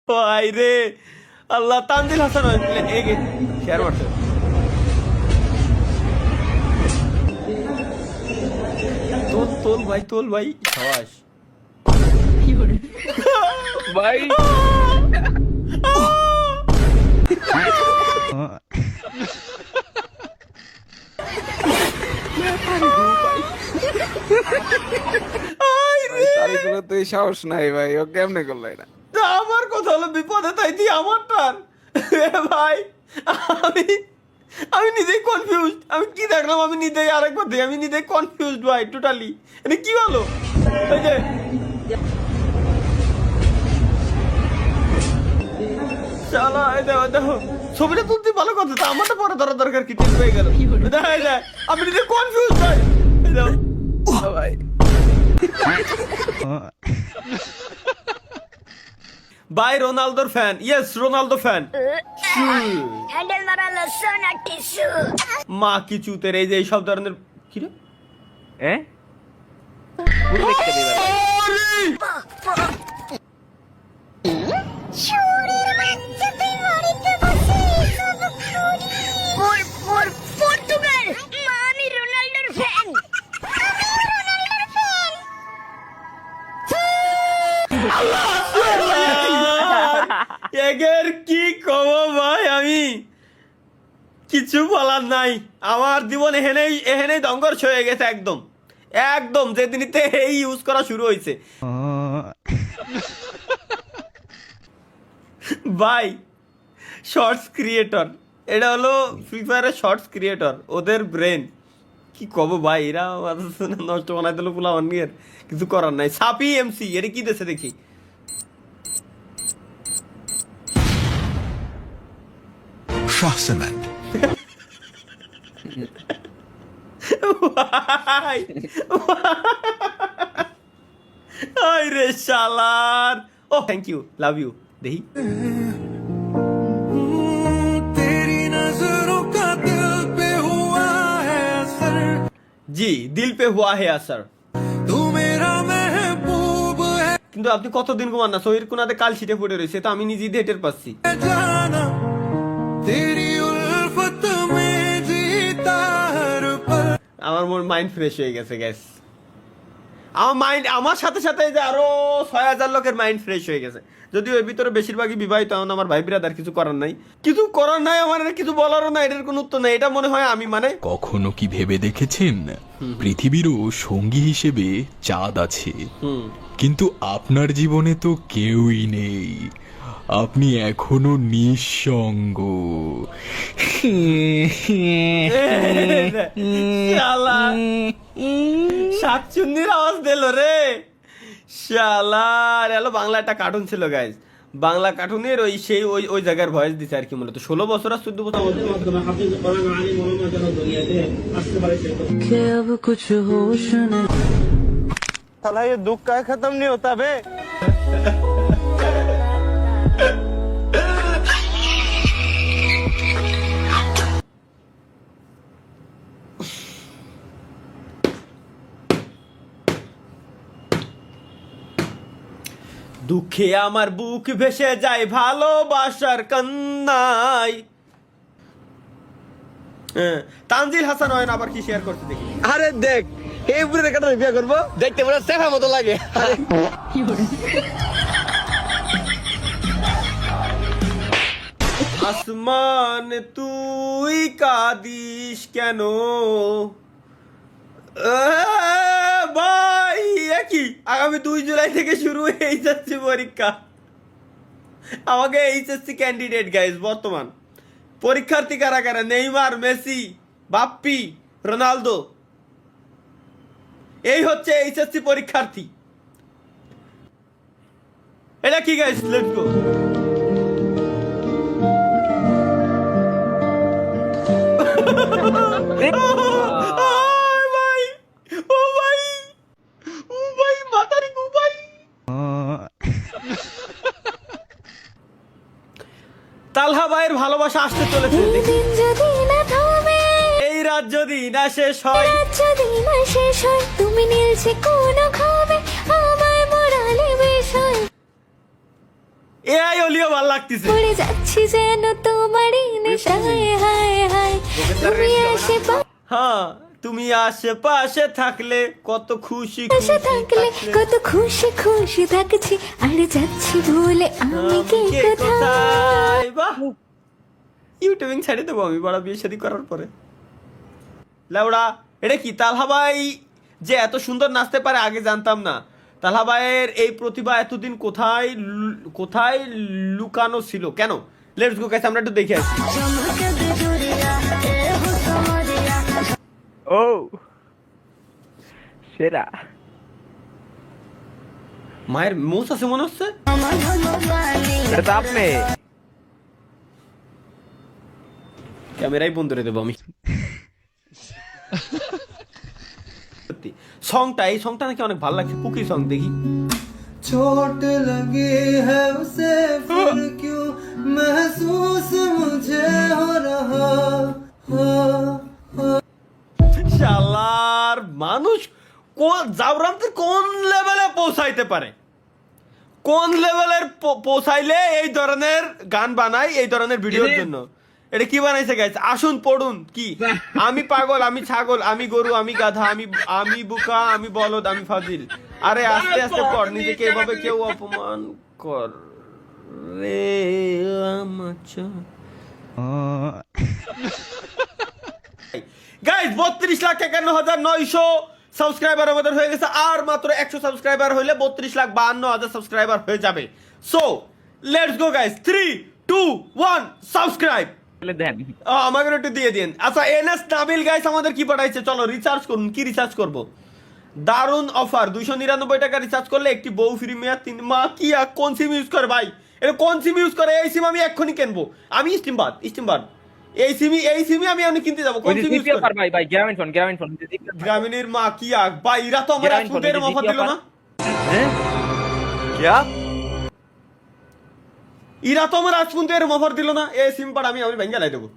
ভাই রে আল্লাহ, তানজিল হাসান শেয়ার মারছে। তোল ভাই, তোল ভাই, সাবাস ভাই। তুই সাহস নাই ভাই, ও কেমনে করলো এটা? আমার কথা হলো বিপদে তাই তুই আমার টান। ভাই আমি আমি নিজেই কনফিউজড, আমি কি দেখলাম, আমি নিজেই আরেকবার দিই, আমি নিজেই কনফিউজড ভাই টোটালি। এটা কি হলো? এই যে শালা, এই দেখো দেখো ছবিটা তুলতে ভালো কথা, তা আমারটা পরে ধরা দরকার, কি ঠিক হয়ে গেল। দেখা যায় আমি নিজে কনফিউজ ভাই। এই দেখো ভাই ভাই রোনালদোর fan, yes Ronaldo fan. Handle মারালো সোনা টিস্যু। মা কি চুতের, এই যে এই সব ধরনের কি রে? হ্যাঁ ভুল দেখতে দিবা। চুরির বাচ্চা তুই বাড়িতে বসে এসব করি। পর্তুগাল, মা আমি রোনাল্ডোর ফ্যান। এগের কি কব ভাই, আমি কিছু বলার নাই। আমার জীবন এখানেই এখানেই ধ্বংস হয়ে গেছে একদম একদম, যেদিনতে এই ইউজ করা শুরু হয়েছে ভাই। শর্টস ক্রিয়েটর, এটা হলো ফ্রি ফায়ারের শর্টস ক্রিয়েটর, ওদের ব্রেন কি কব ভাই, এরা নষ্ট বানাই দিল পুলা অন্যের, কিছু করার নাই। সাপি এমসি এর কি দেশে দেখি Shahsamand. ভাই আই রে শালার, ও থ্যাংক ইউ, লাভ ইউ। দেখি জি দিল পে হুয়া হে আসর। কিন্তু আপনি কতদিন ঘুমান না, শরীর কোনাতে কাল ছিটে পড়ে রয়েছে, তো আমি নিজেই ডেটের পাচ্ছি। আমার মাইন্ড ফ্রেশ হয়ে গেছে গ্যাস, আমার মাইন্ড, আমার সাথে সাথে যে আরো ৬,০০০ লোকের মাইন্ড ফ্রেশ হয়ে গেছে। যদিও এর ভিতরে বেশিরভাগই বিবাহিত, এখন আমার ভাই বিরাদার কিছু করার নাই, কিছু করার নাই, আমার কিছু বলারও নাই, এটার কোনো উত্তর নাই। এটা মনে হয় আমি মানে কখনো কি ভেবে দেখেছেন পৃথিবীরও সঙ্গী হিসেবে চাঁদ আছে, কিন্তু আপনার জীবনে তো কেউই নেই, আপনি এখনো নিঃসঙ্গ। শালা শাকচুন্নির আওয়াজ দিল রে শালার। এলো বাংলা একটা কার্টুন ছিল গাইজ, বাংলা কার্টুনের ওই সেই ওই ওই জায়গার ভয়েস দিছে আর কি, মূলত 16 বছর আর 14 বছর। साला ये दुख का खत्म नहीं होता बे। দুঃখে আমার বুক ভেসে যায় ভালোবাসার কান্নায়। তানজিল হাসান হয় না, আবার কি শেয়ার করতে দেখি। আরে দেখ এই বুড়ে কাটা বিয়ে করবো, দেখতে পুরো সেফা মতো লাগে। আসমান তুই কাঁদিস কেন ভাই, একই আগামী 2 জুলাই থেকে শুরু এইচএসসি পরীক্ষা। আমাকে এইচএসসি ক্যান্ডিডেট গাইজ, বর্তমান পরীক্ষার্থী কারা কারা? নেইমার, মেসি, বাপ্পি, রোনালদো, এই হচ্ছে এইচএসসি পরীক্ষার্থী। এটা কি গাইজ, লেটস গো। তালহা ভাইয়ের ভালোবাসা আসতে চলেছে, এই রাত যদি না শেষ হয়, তুমি নীলছে কোন ঘামে আমায় মোড়ালে বিষয়। এআই অলিও ভাল লাগতেছে। পড়ে যাচ্ছি যেন তোমারই নেশায়, হায় হায় তুমি হ্যাঁ, তুমি আশেপাশে থাকলে কত খুশি আশা থাকলে কত খুশি খুশি থাকছি, আর যাচ্ছি ভুলে আমি কে কোথায়। বাহ, ইউটিউবিং ছেড়ে দেবো আমি বড় বিয়ে শাদী করার পরে। লাউড়া, এটা কি তালহা ভাই যে এত সুন্দর নাচতে পারে আগে জানতাম না। তালহা ভাইয়ের এই প্রতিভা এতদিন কোথায় কোথায় লুকানো ছিল কেন? লেটস গো গাইস, আমরা একটু দেখে আসি। ও সেরা। মায়ের মোষ আছে মনে হচ্ছে। এটা তো আপনি। ক্যামেরাই বন্ধ করে দেবো আমি। সত্যি সংটা, এই সংটা নাকি অনেক ভালো লাগছে। কুকি সং দেখি। चोट लगी है उसे फिर क्यों महसूस मुझे हो रहा শালার মানুষ কোন জাউরান্তে কোন লেভেলে পৌঁছাইতে পারে, কোন লেভেলের পৌঁছাইলে এই ধরনের গান বানায়, এই ধরনের ভিডিওর জন্য। এটা কি বানাইছে গাইস? আসুন পড়ুন। কি? আমি পাগল, আমি ছাগল, আমি গরু, আমি গাধা, আমি বুকা, আমি বলদ, আমি ফাজিল। আরে আস্তে আস্তে পড়, নিজেকে এভাবে কেউ অপমান কর রে আমাচা। গাইস 32,51,900 সাবস্ক্রাইবার আমাদের হয়ে গেছে। আর মাত্র 100 সাবস্ক্রাইবার হইলে 32,52,000 সাবস্ক্রাইবার হয়ে যাবে। So let's go guys, 3 2 1 subscribe দেন। আমাকে একটু দিয়ে দিন। আচ্ছা, এনএস নাবিল গাইস আমাদের কি পাঠাইছে, চলো রিচার্জ করুন। কি রিচার্জ করব? দারুন অফার, 299 টাকা রিচার্জ করলে একটি বউ ফ্রি মেয়াদ 3 মা। কি কোন সিম ইউজ করে ভাই? এটা কোন সিম ইউজ করে? এই সিম আমি এক্ষুনি কিনবো। আমি স্টিমবাদ এই সিমি আমি কিনতে যাবো। কোন সিম ইউজ করে ভাই? ভাই গ্রামীণ ফোন গ্রামীণের মা কি ভাই, এরা তো আমার সুদের অফার দিল না। क्या ইরা তো আমার আজ পর্যন্ত এরকম অফার দিল না। এই সিম পার আমি ভেঙে লাই দেবো।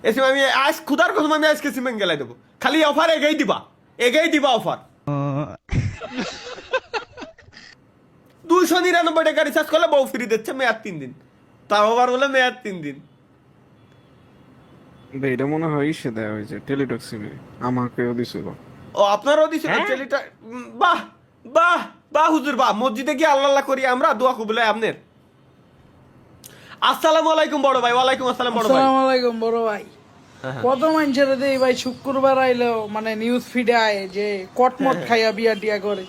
এই সিম আমি আজ খুদার কসম আমি আজকে সিম ভেঙে লাই দেবো। খালি অফার এগেই দিবা অফার। 299 টাকা রিচার্জ করলে বউ ফ্রি দিচ্ছে মেয়াদ 3 দিন। তাও আবার বলে মেয়াদ 3 দিন। এটা মনে হয় ইসে দেওয়া হয়েছে টেলিটক সিমে, আমাকেও দিছিল। ও আপনারও দিছিল টেলিটা। বাহ বাহ বাহ হুজুর বাহ। মসজিদে গিয়ে আল্লাহ আল্লাহ করি আমরা, দোয়া কবুল হয় আপনার। আসসালামু আলাইকুম বড় ভাই। ওয়ালাইকুম আসসালাম বড় ভাই। আসসালামু আলাইকুম বড় ভাই। কত মানুষের দেই ভাই শুক্রবার আইলেও মানে নিউজ ফিডে আয় যে কটমট খাইয়া বিয়া টিয়া করে।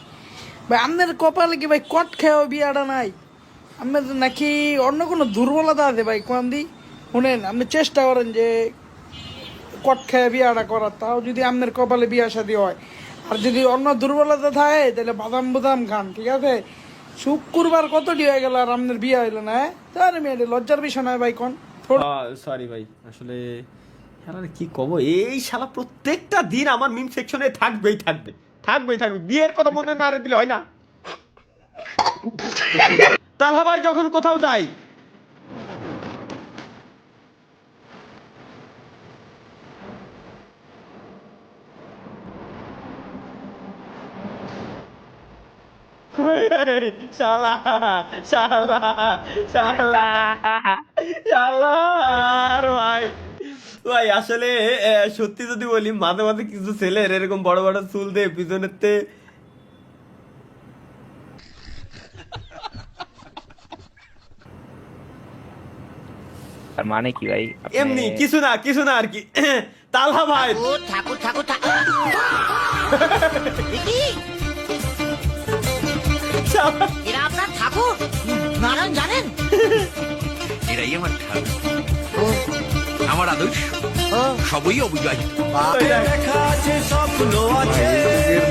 ভাই আপনার কপালে কি ভাই কট খাইয়া বিয়াটা নাই? আপনাদের নাকি অন্য কোনো দুর্বলতা আছে ভাই? কোন দি শুনেন, আপনি চেষ্টা করেন যে কট খাইয়া বিয়াটা করার, তাও যদি আপনার কপালে বিয়া শাদী হয়। আর যদি অন্য দুর্বলতা থাকে তাহলে বাদাম বুদাম খান, ঠিক আছে? শুক্রবার কতটি হয়ে গেল আর আপনার বিয়া হইলো না? তার মেয়ে লজ্জার বিষয় নয় ভাই। কোন সরি ভাই, আসলে শালার কি কব, এই শালা প্রত্যেকটা দিন আমার মিম সেকশনে থাকবেই থাকবে। বিয়ের কথা মনে না দিলে হয় না। তাহলে ভাই যখন কোথাও যাই শালা শালা শালা শালা আর ভাই ভাই আসলে সত্যি যদি বলি, মাঝে মাঝে কিছু ছেলের এরকম বড় বড় চুল দিয়ে পিছনেতে তার মানে কি ভাই? এমনি কিছু না আর কি। তালহা ভাই ঠাকুর এরা আপনার ঠাকুর নারায়ণ জানেন? এরাই আমার ঠাকুর, আমার আদর্শ, সবই অবিবাহিত।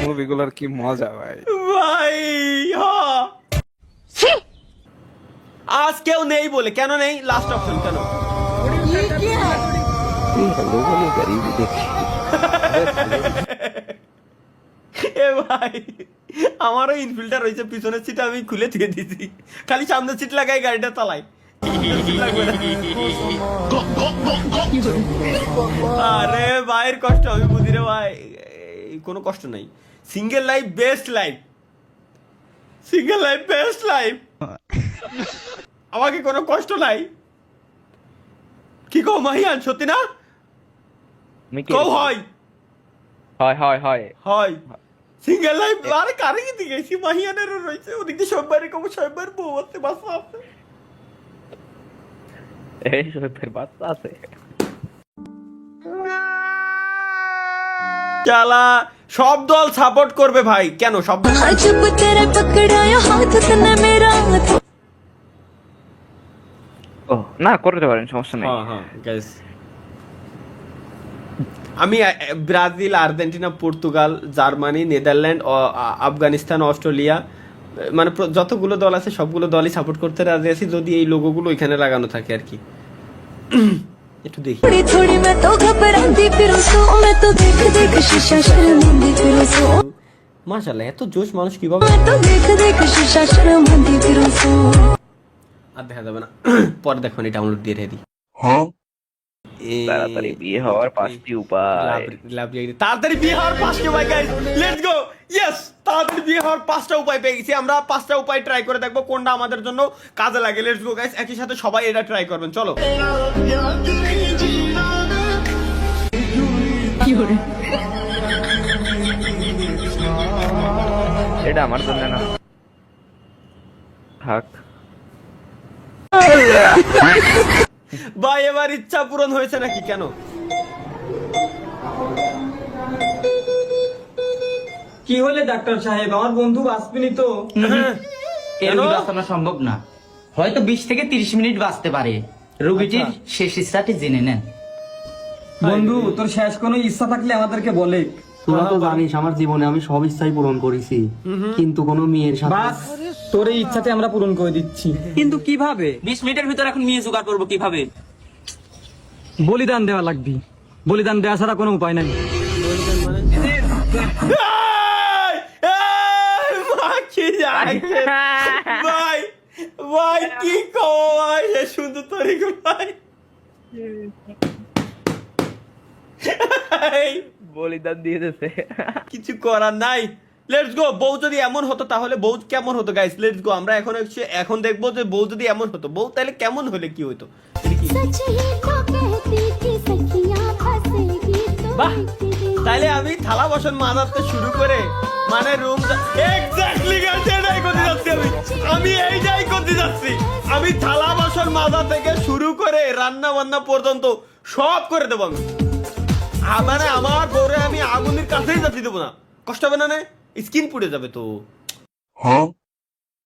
মুভিগুলোর কি মজা ভাই। ভাই আজ কেউ নেই বলে, কেন নেই? লাস্ট অপশন কেন? এ ভাই আমারও ইনফিল্টার হয়েছে, পিছনের সিট আমি খুলে দিয়ে দিয়েছি, খালি সামনের সিট লাগাই গাড়িটা চালাই। আরে ভাইয়ের কষ্ট আমি বুঝি রে ভাই, কোনো কষ্ট নাই। Single life best life. আমাকে কোনো কষ্ট নাই কি কও মাহিয়ান সত্যি না আমি কি কও হয় হয় হয় হয় হয় সিঙ্গেল লাইফ আরে কারে কি দিয়েছি মাহিয়ানেরও রয়েছে ওদিকে সববারই কম সববার বউ আছে বাসা আছে এই সবের বাচ্চা আছে চালা সব দল সাপোর্ট করবে ভাই কেন সব দল हाँ जब तेरे पकड़ाया हाथ तूने मेरा हाथ ও না করতে পারেন সমস্যা নাই হ্যাঁ হ্যাঁ গাইস আমি Brazil Argentina Portugal Germany Netherland Afghanistan Australia মানে যতগুলো দল আছে সবগুলো দলই সাপোর্ট করতে রাজি আছি যদি এই লোগোগুলো এখানে লাগানো থাকে আর কি একটু দেখি थोड़ी थोड़ी मैं तो घबराती फिरूं सो मैं तो देख देख शीशा शर्मांदी फिरूं सो মাশাআল্লাহ এত জোশ মানুষ কিভাবে मैं तो देख देख शीशा शर्मांदी फिरूं सो আর দেখা যাবে না পরে দেখো নি ডাউনলোড দিয়ে রেডি তাড়াতাড়ি বিয়ে হওয়ার 5টি উপায় তাড়াতাড়ি বিয়ে হওয়ার 5টা উপায় গাইস লেটস গো ইয়েস তাড়াতাড়ি বিয়ে হওয়ার 5টা উপায় পেয়ে গেছি আমরা 5টা উপায় ট্রাই করে দেখবো কোনটা আমাদের জন্য কাজে লাগে লেটস গো গাইস একই সাথে সবাই এটা ট্রাই করবেন চলো এটা আমার জন্য না থাক ভাই এবার ইচ্ছা পূরণ হয়েছে নাকি কেন কি হলে ডাক্তার সাহেব আমার বন্ধু বাঁচবেনি তো এর রোগী বাঁচানো সম্ভব না হয়তো 20 থেকে 30 মিনিট বাঁচতে পারে রোগীটির শেষ ইচ্ছাটি জেনে নেন বন্ধু তোর শেষ কোনো ইচ্ছা থাকলে আমাদেরকে বলে তোরা তো জানিস আমার জীবনে আমি সব ইচ্ছাই পূরণ করেছি কিন্তু কোনো মেয়ের সাথে বাস তোর এই ইচ্ছাতে আমরা পূরণ করে দিচ্ছি কিন্তু কিভাবে 20 মিনিটের ভিতর এখন মেয়ে জোগাড় করবো কিভাবে বলিদান দেওয়া লাগবে বলিদান দেওয়া ছাড়া কোনো উপায় নাই ভাই ভাই কি কয় সুন্দর তরিক ভাই বলিদান দিয়ে দিতে কিছু করার নাই লেটস গো বউ যদি এমন হতো তাহলে বউ কেমন হতো গাইস লেটস গো আমরা এখন দেখবো যে বউ যদি এমন হতো বউ তাহলে কেমন হলে কি হতো सच ही तो कहती थी सखियां फंसेगी तो বাহ তাইলে আমি থালা বাসন মাজাতে শুরু করে মানে রুম এক্স্যাক্টলি গাইস এটাই করতে যাচ্ছি আমি এইটাই করতে যাচ্ছি আমি থালা বাসন মাজা থেকে শুরু করে রান্না বান্না পর্যন্ত সব করে দেবো আমি মানে আমার বউরে আমি আগুনের কাছেই যাচ্ছি দেবো না কষ্ট হবে না স্কিন পুড়ে যাবে তো